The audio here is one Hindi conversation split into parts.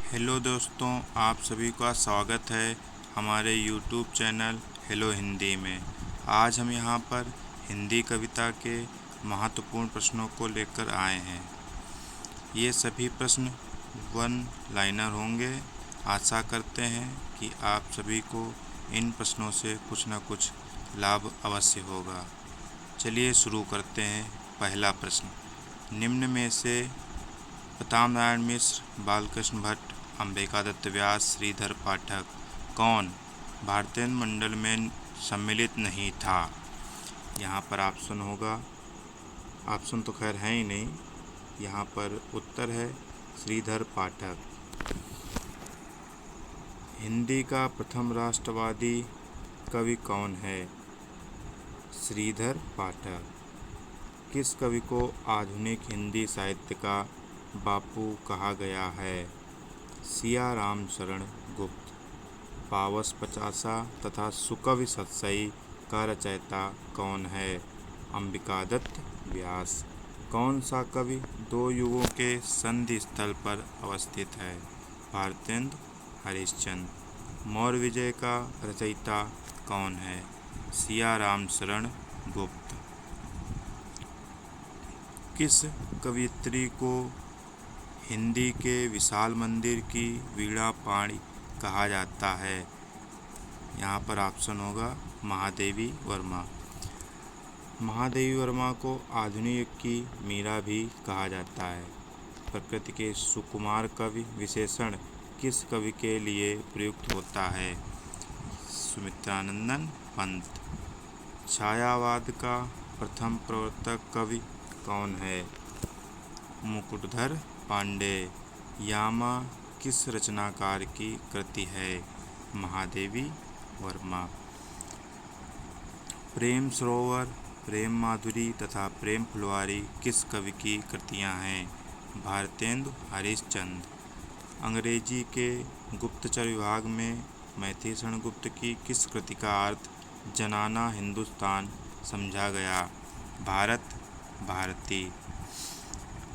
हेलो दोस्तों, आप सभी का स्वागत है हमारे यूट्यूब चैनल हेलो हिंदी में। आज हम यहाँ पर हिंदी कविता के महत्वपूर्ण प्रश्नों को लेकर आए हैं। ये सभी प्रश्न वन लाइनर होंगे। आशा करते हैं कि आप सभी को इन प्रश्नों से कुछ न कुछ लाभ अवश्य होगा। चलिए शुरू करते हैं। पहला प्रश्न, निम्न में से प्रताप नारायण मिश्र, बालकृष्ण भट्ट, अंबिकादत्त व्यास, श्रीधर पाठक कौन भारतेंदु मंडल में सम्मिलित नहीं था? यहाँ पर ऑप्शन होगा, ऑप्शन तो खैर है ही नहीं, यहाँ पर उत्तर है श्रीधर पाठक। हिंदी का प्रथम राष्ट्रवादी कवि कौन है? श्रीधर पाठक। किस कवि को आधुनिक हिंदी साहित्य का बापू कहा गया है? सिया राम शरण गुप्त। पावस पचासा तथा सुकवि सतसई का रचयिता कौन है? अंबिकादत्त व्यास। कौन सा कवि दो युगों के संधि स्थल पर अवस्थित है? भारतेंदु हरिश्चंद्र। मौर्य विजय का रचयिता कौन है? सिया राम शरण गुप्त। किस कवयित्री को हिंदी के विशाल मंदिर की वीणा पाणी कहा जाता है? यहाँ पर ऑप्शन होगा महादेवी वर्मा। महादेवी वर्मा को आधुनिक युग की मीरा भी कहा जाता है। प्रकृति के सुकुमार कवि विशेषण किस कवि के लिए प्रयुक्त होता है? सुमित्रानंदन पंत। छायावाद का प्रथम प्रवर्तक कवि कौन है? मुकुटधर पांडे। यामा किस रचनाकार की कृति है? महादेवी वर्मा। प्रेम सरोवर, प्रेम माधुरी तथा प्रेम फुलवारी किस कवि की कृतियां हैं? भारतेंदु हरिश्चंद्र। अंग्रेजी के गुप्तचर विभाग में मैथिली शरण गुप्त की किस कृति का अर्थ जनाना हिंदुस्तान समझा गया? भारत भारती।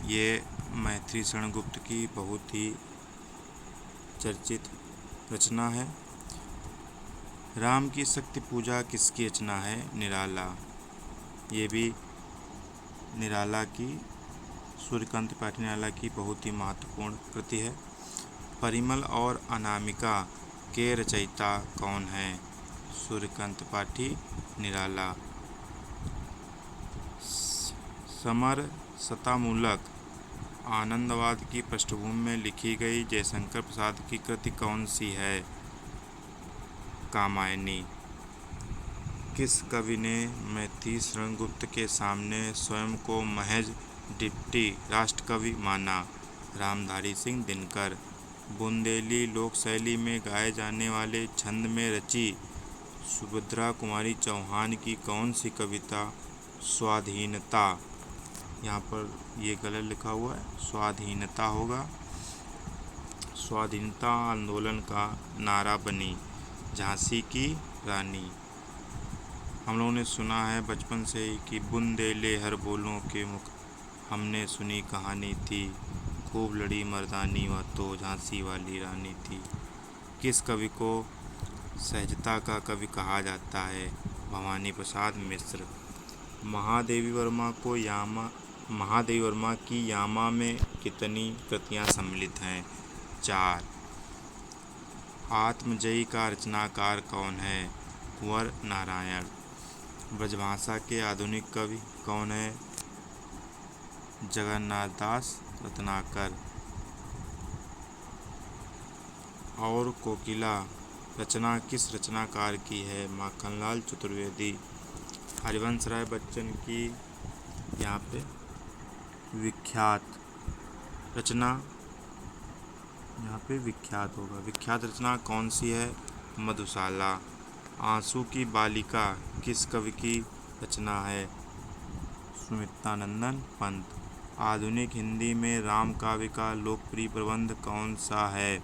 ये मैथिली शरण गुप्त की बहुत ही चर्चित रचना है। राम की शक्ति पूजा किसकी रचना है? निराला। ये भी निराला की, सूर्यकांत त्रिपाठी निराला की बहुत ही महत्वपूर्ण कृति है। परिमल और अनामिका के रचयिता कौन है? सूर्यकांत त्रिपाठी निराला। समरसतामूलक आनंदवाद की पृष्ठभूमि में लिखी गई जयशंकर प्रसाद की कृति कौन सी है? कामायनी। किस कवि ने मैथिली शरण गुप्त के सामने स्वयं को महज डिप्टी राष्ट्रकवि माना? रामधारी सिंह दिनकर। बुंदेली लोक शैली में गाए जाने वाले छंद में रची सुभद्रा कुमारी चौहान की कौन सी कविता स्वाधीनता? यहाँ पर ये गलत लिखा हुआ है, स्वाधीनता होगा। स्वाधीनता आंदोलन का नारा बनी झांसी की रानी। हम लोगों ने सुना है बचपन से ही कि बुंदेले हर बोलों के मुख, हमने सुनी कहानी थी, खूब लड़ी मर्दानी वह तो झांसी वाली रानी थी। किस कवि को सहजता का कवि कहा जाता है? भवानी प्रसाद मिश्र। महादेवी वर्मा की यामा में कितनी कृतियां सम्मिलित हैं? 4। आत्मजयी का रचनाकार कौन है? कुंवर नारायण। ब्रजभाषा के आधुनिक कवि कौन है? जगन्नाथ दास रत्नाकर। और कोकिला रचना किस रचनाकार की है? माखनलाल चतुर्वेदी। हरिवंश राय बच्चन की यहाँ पे विख्यात रचना, यहाँ पे विख्यात होगा। विख्यात रचना कौन सी है? मधुशाला। आंसू की बालिका किस कवि की रचना है? सुमित्रानंदन पंत। आधुनिक हिंदी में राम काव्य का लोकप्रिय प्रबंध कौन सा है?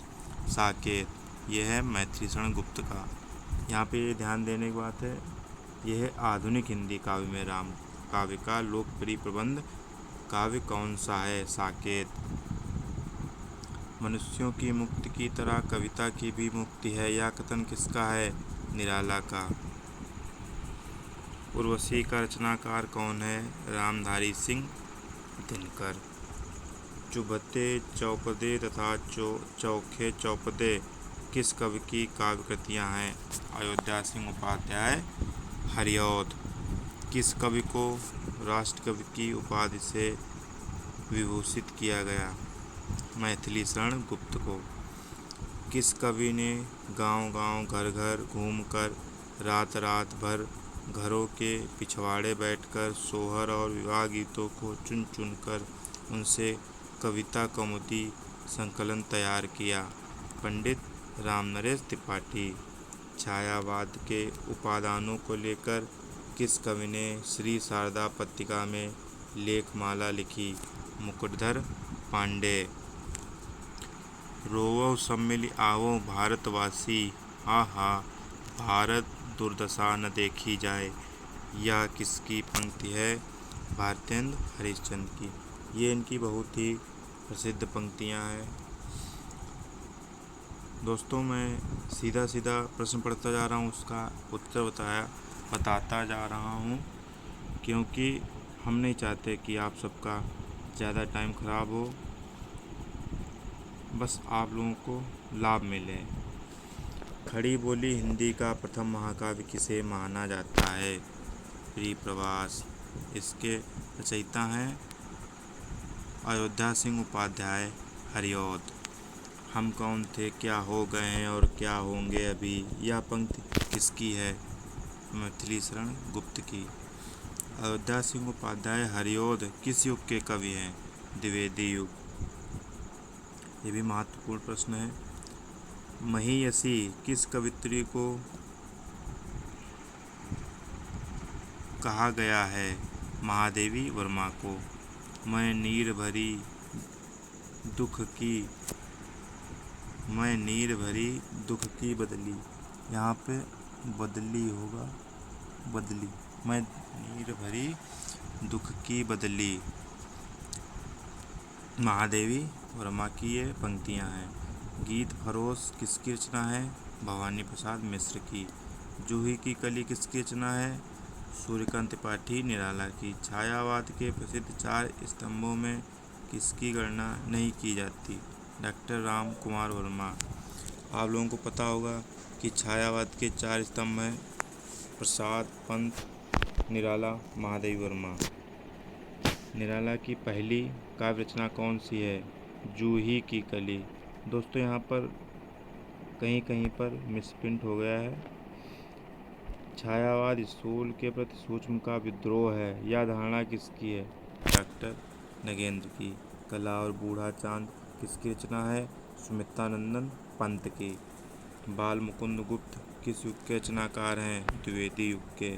साकेत। यह है मैथिली शरण गुप्त का। यहाँ पे ध्यान देने की बात है, यह है आधुनिक हिंदी काव्य में राम काव्य का लोकप्रिय प्रबंध काव्य कौन सा है? साकेत। मनुष्यों की मुक्ति की तरह कविता की भी मुक्ति है, यह कथन किसका है? निराला का। उर्वशी का रचनाकार कौन है? रामधारी सिंह दिनकर। चुभते चौपदे तथा चौखे चौपदे किस कवि की काव्य कृतियाँ हैं? अयोध्या सिंह उपाध्याय हरिऔध। किस कवि को राष्ट्रकवि की उपाधि से विभूषित किया गया? मैथिली शरण गुप्त को। किस कवि ने गांव-गांव घर-घर घूमकर रात रात भर घरों के पिछवाड़े बैठकर सोहर और विवाह गीतों को चुन चुनकर उनसे कविता कौमुदी संकलन तैयार किया? पंडित रामनरेश त्रिपाठी। छायावाद के उपादानों को लेकर किस कवि ने श्री शारदा पत्रिका में लेखमाला लिखी? मुकुटधर पांडे। रोवो सब मिल आवो भारतवासी, आहा भारत दुर्दशा न देखी जाए, यह किसकी पंक्ति है? भारतेंदु हरिश्चंद्र की। ये इनकी बहुत ही प्रसिद्ध पंक्तियाँ हैं। दोस्तों, मैं सीधा सीधा प्रश्न पढ़ता जा रहा हूँ, उसका उत्तर बताता जा रहा हूँ, क्योंकि हम नहीं चाहते कि आप सबका ज़्यादा टाइम ख़राब हो, बस आप लोगों को लाभ मिले। खड़ी बोली हिंदी का प्रथम महाकाव्य किसे माना जाता है? प्रिय प्रवास। इसके रचयिता हैं अयोध्या सिंह उपाध्याय हरिऔध। हम कौन थे, क्या हो गए हैं और क्या होंगे अभी, यह पंक्ति किसकी है? मैथिली शरण गुप्त की। अयोध्या सिंह उपाध्याय हरिऔध किस युग के कवि हैं? द्विवेदी युग। ये भी महत्वपूर्ण प्रश्न है। महियसी किस कवित्री को कहा गया है? महादेवी वर्मा को। मैं नीर भरी दुख की बदली, यहाँ पे बदली होगा, बदली। मैं नीर भरी दुख की बदली, महादेवी वर्मा की ये पंक्तियाँ हैं। गीत फरोश किसकी रचना है? भवानी प्रसाद मिश्र की। जूही की कली किसकी रचना है? सूर्यकांत त्रिपाठी निराला की। छायावाद के प्रसिद्ध 4 स्तंभों में किसकी गणना नहीं की जाती? डॉक्टर राम कुमार वर्मा। आप लोगों को पता होगा कि छायावाद के 4 स्तंभ हैं प्रसाद, पंत, निराला, महादेवी वर्मा। निराला की पहली काव्य रचना कौन सी है? जूही की कली। दोस्तों, यहाँ पर कहीं कहीं पर मिसप्रिंट हो गया है। छायावाद स्थूल के प्रति सूक्ष्म का विद्रोह है, यह धारणा किसकी है? डॉक्टर नगेंद्र की। कला और बूढ़ा चांद किसकी रचना है? सुमित्रानंदन पंत की। बाल मुकुंद गुप्त किस युग के रचनाकार हैं? द्विवेदी युग के।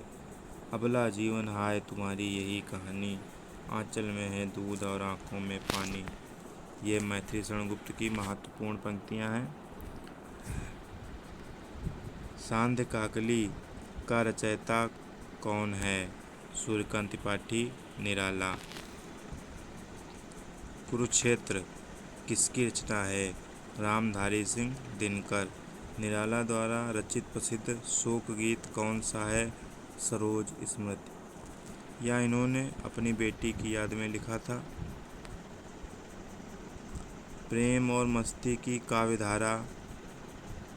अबला जीवन हाय तुम्हारी यही कहानी, आंचल में है दूध और आँखों में पानी। ये मैथिली शरण गुप्त की महत्वपूर्ण पंक्तियाँ हैं। सांध्य काकली का रचयिता कौन है? सूर्यकांत त्रिपाठी निराला। कुरुक्षेत्र किसकी रचना है? रामधारी सिंह दिनकर। निराला द्वारा रचित प्रसिद्ध शोक गीत कौन सा है? सरोज स्मृति। यह इन्होंने अपनी बेटी की याद में लिखा था। प्रेम और मस्ती की काव्यधारा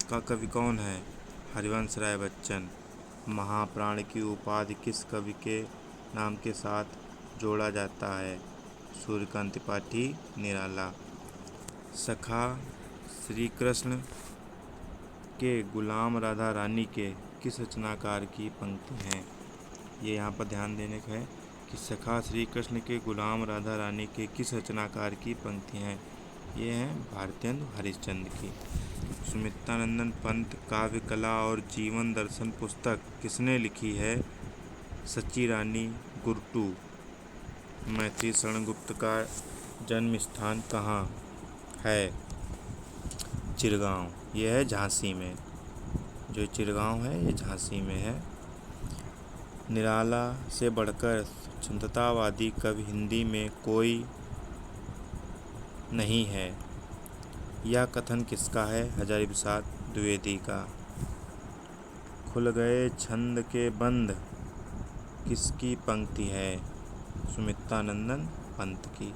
का कवि कौन है? हरिवंश राय बच्चन। महाप्राण की उपाधि किस कवि के नाम के साथ जोड़ा जाता है? सूर्यकांत त्रिपाठी निराला। सखा श्री कृष्ण के गुलाम राधा रानी के किस रचनाकार की पंक्ति हैं? ये यहाँ पर ध्यान देने का है कि सखा श्री कृष्ण के गुलाम राधा रानी के किस रचनाकार की पंक्तियाँ हैं? ये हैं भारतेंदु हरिश्चंद्र की। सुमित्रानंदन पंत काव्य कला और जीवन दर्शन पुस्तक किसने लिखी है? सच्ची रानी गुरटू। मैथिली शरण गुप्त का जन्म स्थान कहाँ है? चिरगांव। यह है झांसी में। जो चिरगांव है ये झांसी में है। निराला से बढ़कर स्वतंत्रतावादी कवि हिंदी में कोई नहीं है। यह कथन किसका है? हजारी प्रसाद द्विवेदी का। खुल गए छंद के बंद किसकी पंक्ति है? सुमित्रानंदन पंत की।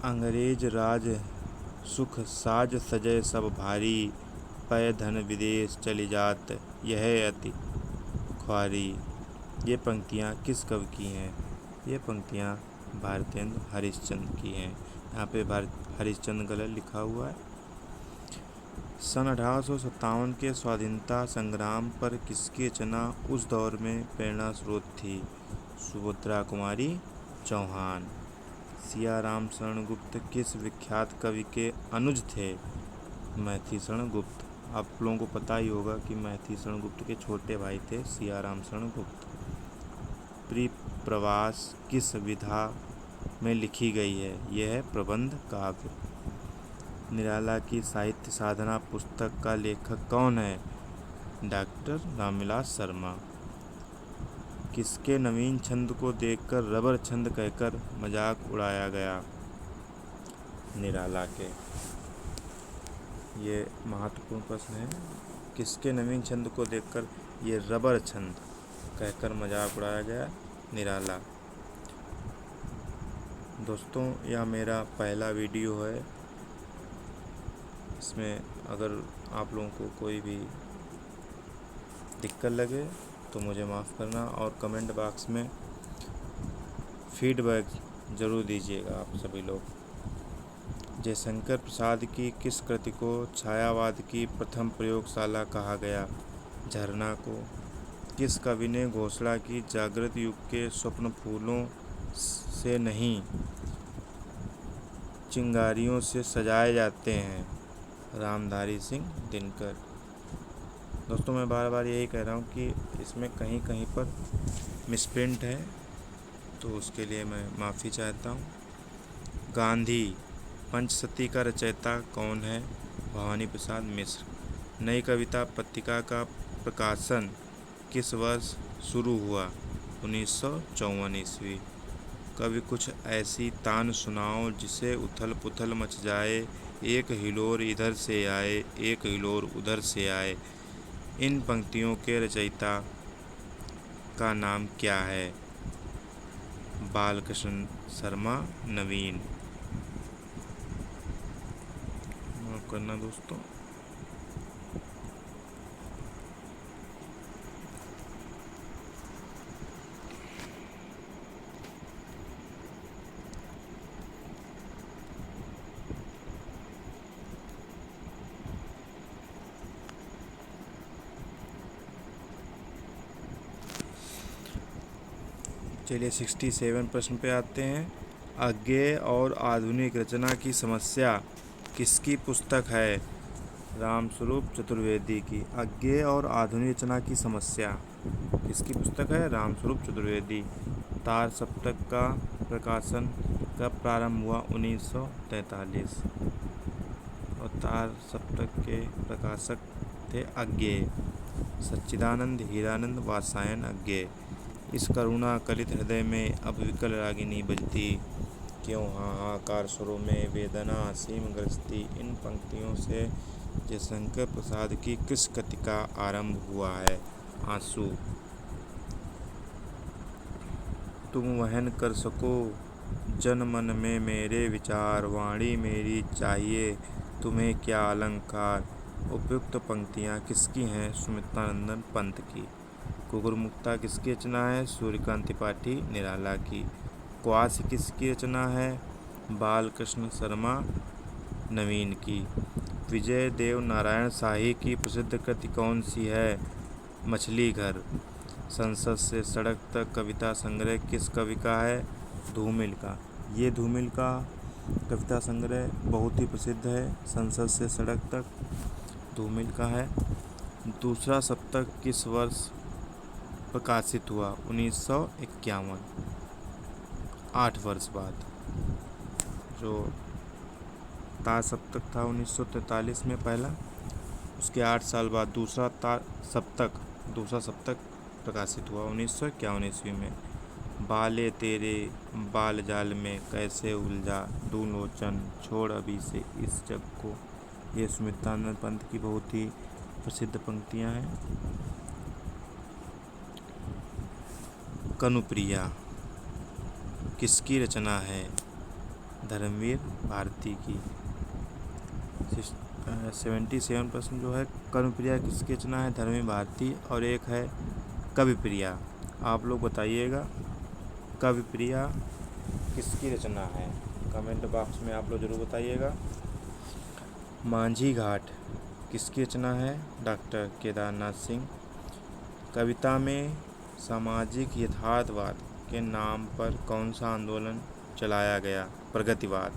अंग्रेज राज सुख साज सजय सब भारी, पय धन विदेश चली जात यह अति ख्वारी। ये पंक्तियाँ किस कवि की हैं? ये पंक्तियाँ भारतेंदु हरिश्चंद्र की हैं। यहाँ पे हरिश्चंद्र गलत लिखा हुआ है। सन 1857 के स्वाधीनता संग्राम पर किसकी रचना उस दौर में प्रेरणा स्रोत थी? सुभद्रा कुमारी चौहान। सिया राम शरण गुप्त किस विख्यात कवि के अनुज थे? मैथिली शरण गुप्त। आप लोगों को पता ही होगा कि मैथिली शरण गुप्त के छोटे भाई थे सिया राम शरण गुप्त। प्रवास किस विधा में लिखी गई है? यह है प्रबंध काव्य। निराला की साहित्य साधना पुस्तक का लेखक कौन है? डॉक्टर रामविलास शर्मा। किसके नवीन छंद को देखकर रबर छंद कहकर मजाक उड़ाया गया? निराला के। ये महत्वपूर्ण प्रश्न है। किसके नवीन छंद को देखकर ये रबर छंद कहकर मजाक उड़ाया गया? निराला। दोस्तों, यह मेरा पहला वीडियो है। इसमें अगर आप लोगों को कोई भी दिक्कत लगे तो मुझे माफ़ करना, और कमेंट बॉक्स में फीडबैक ज़रूर दीजिएगा आप सभी लोग। जयशंकर प्रसाद की किस कृति को छायावाद की प्रथम प्रयोगशाला कहा गया? झरना को। किस कवि ने घोषणा की जागृत युग के स्वप्न फूलों से नहीं चिंगारियों से सजाए जाते हैं? रामधारी सिंह दिनकर। दोस्तों, मैं बार बार यही कह रहा हूँ कि इसमें कहीं कहीं पर मिसप्रिंट है, तो उसके लिए मैं माफ़ी चाहता हूँ। गांधी पंचसती का रचयिता कौन है? भवानी प्रसाद मिश्र। नई कविता पत्रिका का प्रकाशन किस वर्ष शुरू हुआ? 1954 ईस्वी। कभी कुछ ऐसी तान सुनाओ जिसे उथल पुथल मच जाए, एक हिलोर इधर से आए, एक हिलोर उधर से आए। इन पंक्तियों के रचयिता का नाम क्या है? बालकृष्ण शर्मा नवीन। माफ करना दोस्तों। चलिए 67 प्रश्न पे आते हैं। अज्ञेय और आधुनिक रचना की समस्या किसकी पुस्तक है? रामस्वरूप चतुर्वेदी की। अज्ञेय और आधुनिक रचना की समस्या किसकी पुस्तक है? रामस्वरूप चतुर्वेदी। तार सप्तक का प्रकाशन कब प्रारंभ हुआ? 1943। और तार सप्तक के प्रकाशक थे अज्ञेय। सच्चिदानंद हीरानंद वात्स्यायन अज्ञेय। इस करुणा कलित हृदय में अब विकल रागिनी बजती, क्यों हाहाकार सुरों में वेदना असीम गरजती। इन पंक्तियों से जयशंकर प्रसाद की किस कृति का आरंभ हुआ है? आंसू। तुम वहन कर सको जन मन में मेरे विचार, वाणी मेरी चाहिए तुम्हें क्या अलंकार। उपयुक्त पंक्तियाँ किसकी हैं? सुमित्रानंदन पंत की। कुकुरमुक्ता किसकी रचना है? सूर्यकांत त्रिपाठी निराला की। क्वास किसकी रचना है? बालकृष्ण शर्मा नवीन की। विजय देव नारायण शाही की प्रसिद्ध कृति कौन सी है? मछली घर। संसद से सड़क तक कविता संग्रह किस कवि का है? धूमिल का। ये धूमिल का कविता संग्रह बहुत ही प्रसिद्ध है। संसद से सड़क तक धूमिल का है। दूसरा सप्तक किस वर्ष प्रकाशित हुआ? 1951। 8 वर्ष बाद। जो तार सप्तक था 1943 में पहला, उसके 8 साल बाद दूसरा सप्तक प्रकाशित हुआ 1951 ईस्वी में। बाले तेरे बाल जाल में कैसे उलझा, दू लोचन छोड़ अभी से इस जग को। ये सुमित्रानंद पंत की बहुत ही प्रसिद्ध पंक्तियाँ हैं। कनुप्रिया किसकी रचना है? धर्मवीर भारती की। 77% जो है कनुप्रिया किसकी रचना है? धर्मवीर भारती। और एक है कविप्रिया। आप लोग बताइएगा कविप्रिया किसकी रचना है? कमेंट बॉक्स में आप लोग ज़रूर बताइएगा। मांझी घाट किसकी रचना है? डॉक्टर केदारनाथ सिंह। कविता में सामाजिक यथार्थवाद के नाम पर कौन सा आंदोलन चलाया गया? प्रगतिवाद।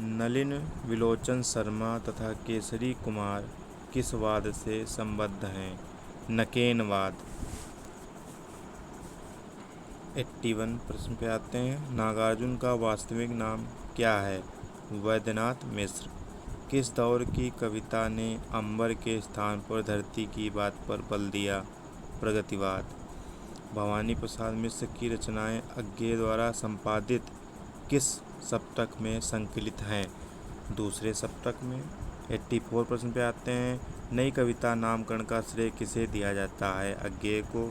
नलिन विलोचन शर्मा तथा केसरी कुमार किस वाद से संबद्ध हैं? नकेनवाद। 81 पे आते हैं। नागार्जुन का वास्तविक नाम क्या है? वैद्यनाथ मिश्र। किस दौर की कविता ने अंबर के स्थान पर धरती की बात पर बल दिया? प्रगतिवाद। भवानी प्रसाद मिश्र की रचनाएं अज्ञे द्वारा संपादित किस सप्तक में संकलित हैं? दूसरे सप्तक में। 84 पे आते हैं। नई कविता नामकरण का श्रेय किसे दिया जाता है? अज्ञे को।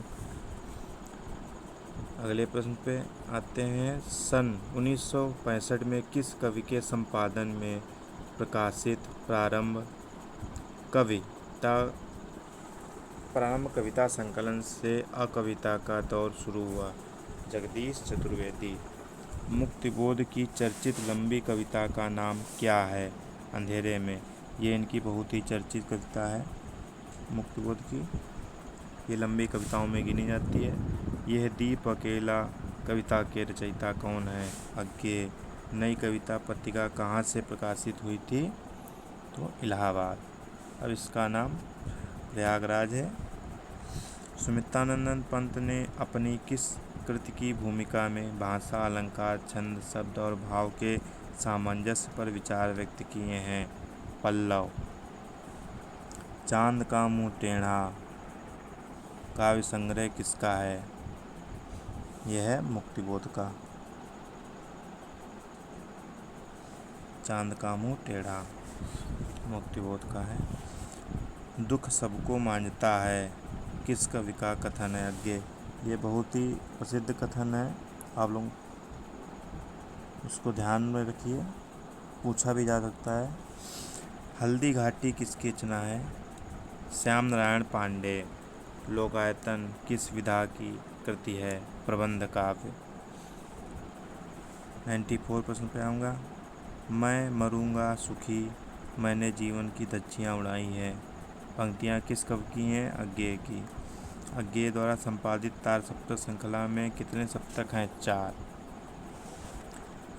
अगले प्रश्न पे आते हैं। सन 1965 में किस कवि के संपादन में प्रकाशित प्रारंभ कविता संकलन से अकविता का दौर शुरू हुआ? जगदीश चतुर्वेदी। मुक्तिबोध की चर्चित लंबी कविता का नाम क्या है? अंधेरे में। ये इनकी बहुत ही चर्चित कविता है मुक्तिबोध की। ये लंबी कविताओं में गिनी जाती है। यह दीप अकेला कविता के रचयिता कौन है? अज्ञे। नई कविता पत्रिका कहाँ से प्रकाशित हुई थी? तो इलाहाबाद। अब इसका नाम प्रयागराज है। सुमित्रानंद पंत ने अपनी किस कृति की भूमिका में भाषा, अलंकार, छंद, शब्द और भाव के सामंजस्य पर विचार व्यक्त किए हैं? पल्लव। चांद का मुंह टेढ़ा काव्य संग्रह किसका है? यह है मुक्तिबोध का। चांद का मुंह टेढ़ा मुक्तिबोध का है। दुख सबको मांझता है किस कवि का कथन है? अज्ञे। ये बहुत ही प्रसिद्ध कथन है। आप लोग उसको ध्यान में रखिए, पूछा भी जा सकता है। हल्दी घाटी किसकी रचना है? श्याम नारायण पांडे। लोकायतन किस विधा की कृति है? प्रबंध काव्य। 94 पे आऊँगा। मैं मरूंगा सुखी मैंने जीवन की धज्जियाँ उड़ाई हैं। पंक्तियाँ किस कवि की हैं? अज्ञे की। अज्ञे द्वारा संपादित तार सप्तक श्रृंखला में कितने सप्तक हैं? 4।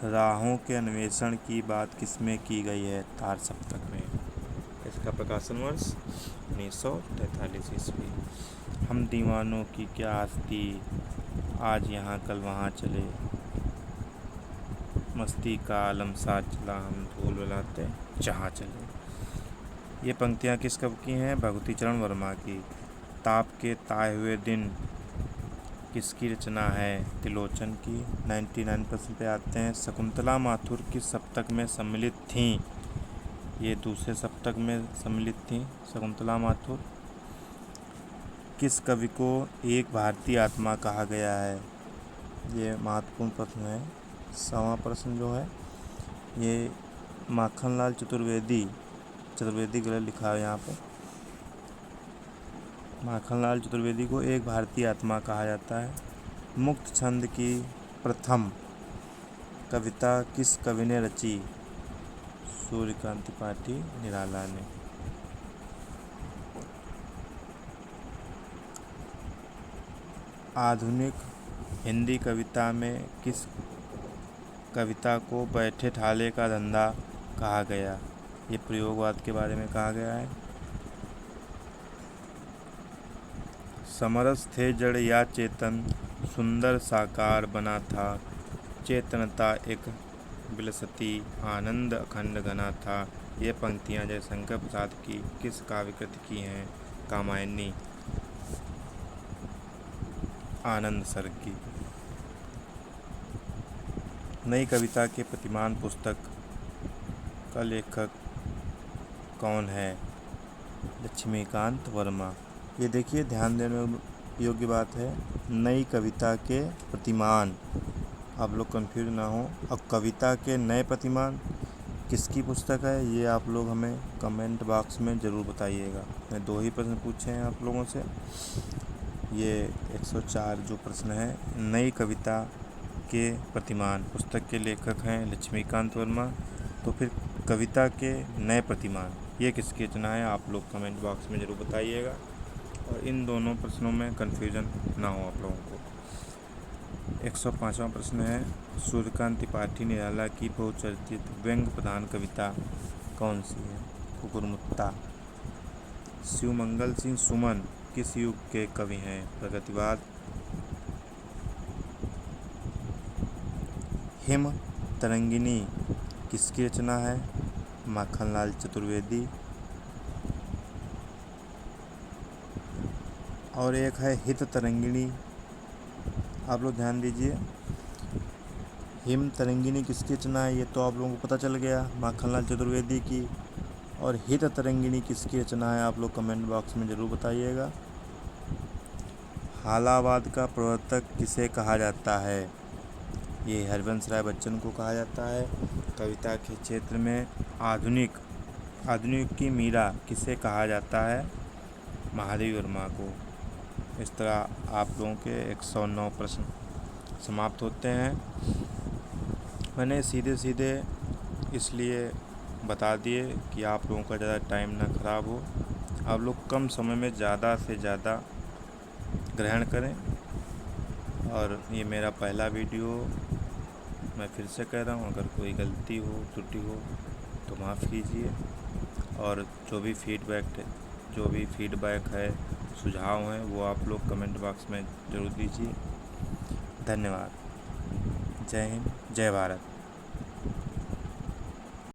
राहों के अन्वेषण की बात किसमें की गई है? तार सप्तक में। इसका प्रकाशन वर्ष 1943 ईस्वी। हम दीवानों की क्या हस्ती, आज यहाँ कल वहाँ चले, मस्ती का आलम सा चला, हम धूल मिलाते जहाँ चले। ये पंक्तियाँ किस कवि की हैं? भगवती चरण वर्मा की। ताप के ताए हुए दिन किसकी रचना है? त्रिलोचन की। 99% पे आते हैं। शकुंतला माथुर किस सप्तक में सम्मिलित थीं? ये दूसरे सप्तक में सम्मिलित थीं शकुंतला माथुर। किस कवि को एक भारतीय आत्मा कहा गया है? ये महत्वपूर्ण प्रश्न है। 100वां प्रश्न जो है ये माखनलाल चतुर्वेदी गलत लिखा है यहाँ पर। माखनलाल चतुर्वेदी को एक भारतीय आत्मा कहा जाता है। मुक्त छंद की प्रथम कविता किस कवि ने रची? सूर्यकांत त्रिपाठी निराला ने। आधुनिक हिंदी कविता में किस कविता को बैठे ठाले का धंधा कहा गया? ये प्रयोगवाद के बारे में कहा गया है। समरस थे जड़ या चेतन, सुंदर साकार बना था, चेतनता एक विलसती, आनंद अखंड घना था। ये पंक्तियाँ जयशंकर प्रसाद की किस काव्य कृति की हैं? कामायनी। आनंद सर्गी। नई कविता के प्रतिमान पुस्तक का लेखक कौन है? लक्ष्मीकांत वर्मा। ये देखिए, ध्यान देने योग्य बात है, नई कविता के प्रतिमान। आप लोग कंफ्यूज ना हो। अब कविता के नए प्रतिमान किसकी पुस्तक है, ये आप लोग हमें कमेंट बॉक्स में ज़रूर बताइएगा। मैं 2 ही प्रश्न पूछे हैं आप लोगों से। ये 104 जो प्रश्न है, नई कविता के प्रतिमान पुस्तक के लेखक हैं लक्ष्मीकांत वर्मा। तो फिर कविता के नए प्रतिमान ये किसकी रचना है, आप लोग कमेंट बॉक्स में ज़रूर बताइएगा। और इन दोनों प्रश्नों में कन्फ्यूजन ना हो आप लोगों को। 105वां प्रश्न है, सूर्यकांत त्रिपाठी निराला की बहुचर्चित व्यंग प्रधान कविता कौन सी है? कुकुरमुत्ता। शिवमंगल सिंह सुमन किस युग के कवि हैं? प्रगतिवाद। हिम तरंगिनी किसकी रचना है? माखनलाल चतुर्वेदी। और एक है हित तरंगिणी। आप लोग ध्यान दीजिए, हिम तरंगिणी किसकी रचना है, ये तो आप लोगों को पता चल गया, माखनलाल चतुर्वेदी की। और हित तरंगिणी किसकी रचना है, आप लोग कमेंट बॉक्स में ज़रूर बताइएगा। हालावाद का प्रवर्तक किसे कहा जाता है? ये हरिवंश राय बच्चन को कहा जाता है। कविता के क्षेत्र में आधुनिक की मीरा किसे कहा जाता है? महादेवी वर्मा को। इस तरह आप लोगों के 109 प्रश्न समाप्त होते हैं। मैंने सीधे सीधे इसलिए बता दिए कि आप लोगों का ज़्यादा टाइम ना ख़राब हो, आप लोग कम समय में ज़्यादा से ज़्यादा ग्रहण करें। और ये मेरा पहला वीडियो, मैं फिर से कह रहा हूँ, अगर कोई गलती हो त्रुटि हो तो माफ़ कीजिए। और जो भी फीडबैक है, सुझाव हैं, वो आप लोग कमेंट बॉक्स में ज़रूर दीजिए। धन्यवाद। जय हिंद, जय भारत।